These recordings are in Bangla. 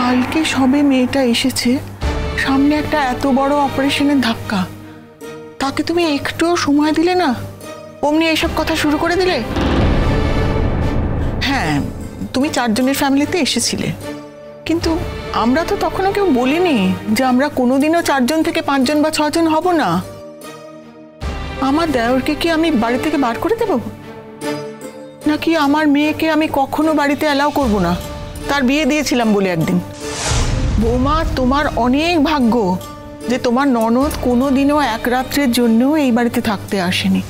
কালকে সবে মেয়েটা এসেছে, সামনে একটা এত বড় অপারেশনের ধাক্কা, তাকে তুমি একটুও সময় দিলে না, অমনি এইসব কথা শুরু করে দিলে। হ্যাঁ, তুমি 4 জনের ফ্যামিলিতে এসেছিলে, কিন্তু আমরা তো তখনও কেউ বলিনি যে আমরা কোনোদিনও 4 জন থেকে 5 জন বা 6 জন হব না। আমার দেওরকে কি আমি বাড়ি থেকে বার করে দেব, নাকি আমার মেয়েকে আমি কখনো বাড়িতে অ্যালাউ করব না? তার বিয়ে দিয়েছিলাম বলে একদিন। বৌমা, তোমার অনেক ভাগ্য যে তোমার ননদ কোনোদিনও এক রাত্রের জন্যও এই বাড়িতে থাকতে আসেনি।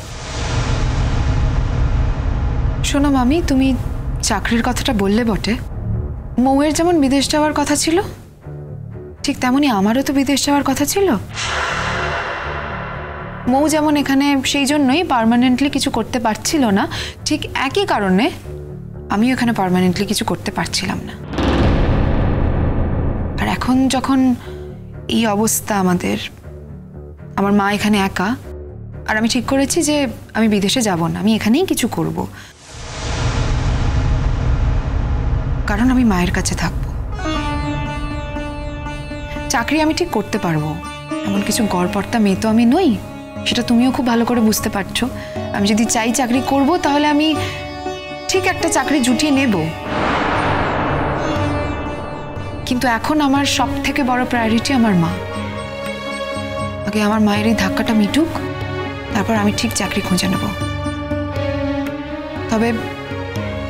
শোনো মামি, তুমি চাকরির কথাটা বললে বটে, মৌয়ের যেমন বিদেশ যাওয়ার কথা ছিল, ঠিক তেমনি আমারও তো বিদেশ যাওয়ার কথা ছিল। মৌ যেমন এখানে সেই জন্যই পার্মানেন্টলি কিছু করতে পারছিল না, ঠিক একই কারণে আমিও এখানে পার্মানেন্টলি কিছু করতে পারছিলাম না। আর এখন যখন এই অবস্থা আমাদের, আমার মা এখানে একা, আর আমি ঠিক করেছি যে আমি বিদেশে যাব না, আমি এখানেই কিছু করব, কারণ আমি মায়ের কাছে থাকব। চাকরি আমি ঠিক করতে পারবো, এমন কিছু গড়পড়তা মেয়ে তো আমি নই, সেটা তুমিও খুব ভালো করে বুঝতে পারছো। আমি যদি চাই চাকরি করব, তাহলে আমি ঠিক একটা চাকরি জুটিয়ে নেব। কিন্তু এখন আমার সব থেকে বড় প্রায়োরিটি আমার মা। আগে আমার মায়ের এই ধাক্কাটা মিটুক, তারপর আমি ঠিক চাকরি খুঁজে নেব। তবে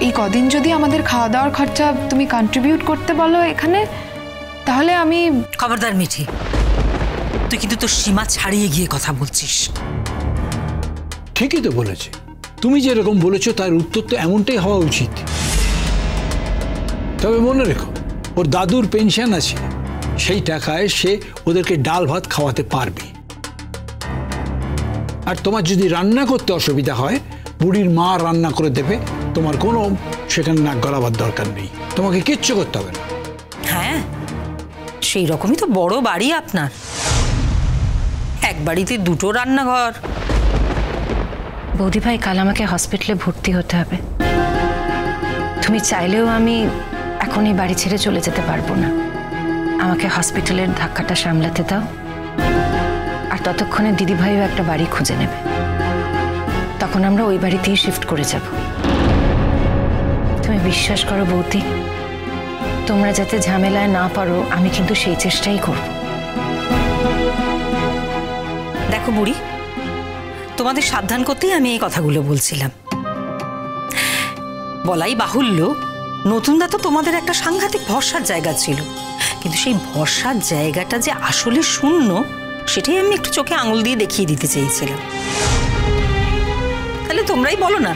এই কদিন যদি আমাদের খাওয়া দাওয়ার খরচা তুমি কন্ট্রিবিউট করতে বলো এখানে, তাহলে আমি। খবরদার মিঠি, তুই কিন্তু তোর সীমা ছাড়িয়ে গিয়ে কথা বলছিস। ঠিকই তো বলেছে, তুমি যেরকম বলেছো তার উত্তর তো এমনটাই হওয়া উচিত। তবে মনে রেখো, ওর দাদুর পেনশন আছে, সেই টাকায় সে ওদেরকে ডাল ভাত খাওয়াতে পারবে। আর তোমার যদি রান্না করতে অসুবিধা হয়, বুড়ির মা রান্না করে দেবে, তোমার কোনো সেখানে নাক গলাবার দরকার নেই, তোমাকে কিচ্ছু করতে হবে না। হ্যাঁ, সেই রকমই তো বড় বাড়ি আপনার, এক বাড়িতে 2টো রান্নাঘর। বৌদি ভাই, কাল আমাকে হসপিটালে ভর্তি হতে হবে। তুমি চাইলেও আমি এখন এই বাড়ি ছেড়ে চলে যেতে পারবো না। আমাকে হসপিটালের ধাক্কাটা সামলাতে দাও, আর ততক্ষণে দিদিভাইও একটা বাড়ি খুঁজে নেবে, তখন আমরা ওই বাড়িতেই শিফট করে যাব। তুমি বিশ্বাস করো বৌদি, তোমরা যাতে ঝামেলায় না পারো, আমি কিন্তু সেই চেষ্টাই করব। দেখো বুড়ি, তোমাদের সাবধান করতেই আমি এই কথাগুলো বলছিলাম। বলাই বাহুল্য, নতুনদা তো তোমাদের একটা সাংঘাতিক ভরসার জায়গা ছিল, কিন্তু সেই ভরসার জায়গাটা যে আসলে শূন্য, সেটাই আমি একটু চোখে আঙুল দিয়ে দেখিয়ে দিতে চেয়েছিলাম। তাহলে তোমরাই বলো না,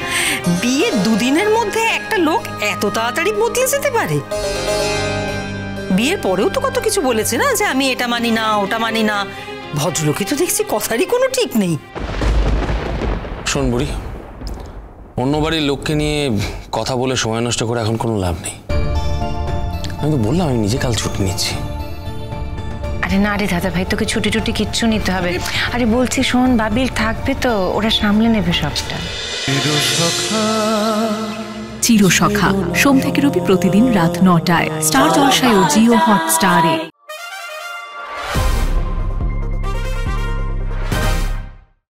বিয়ে 2 দিনের মধ্যে একটা লোক এত তাড়াতাড়ি বদলে যেতে পারে? বিয়ের পরেও তো কত কিছু বলেছে না, যে আমি এটা মানি না, ওটা মানি না। ভদ্রলোকই তো দেখছি কথারই কোনো ঠিক নেই। শোন বুড়ি, অন্য বাড়ির লোককে নিয়ে কথা বলে সময় নষ্ট করে এখন কোনো লাভ নেই। আমি তো বললাম আমি নিজে কাল ছুটি নিচ্ছি। আরে না রে দাদা ভাই, তোকে ছুটি টুটি কিচ্ছু নিতে হবে। আরে বলছি শোন, বাবিল থাকবে তো, ওরা সামলে নেবে সবটা। চিরসখা সোম থেকে রবি প্রতিদিন রাত 9টায় স্টার জলসায় ও জিও হটস্টারে।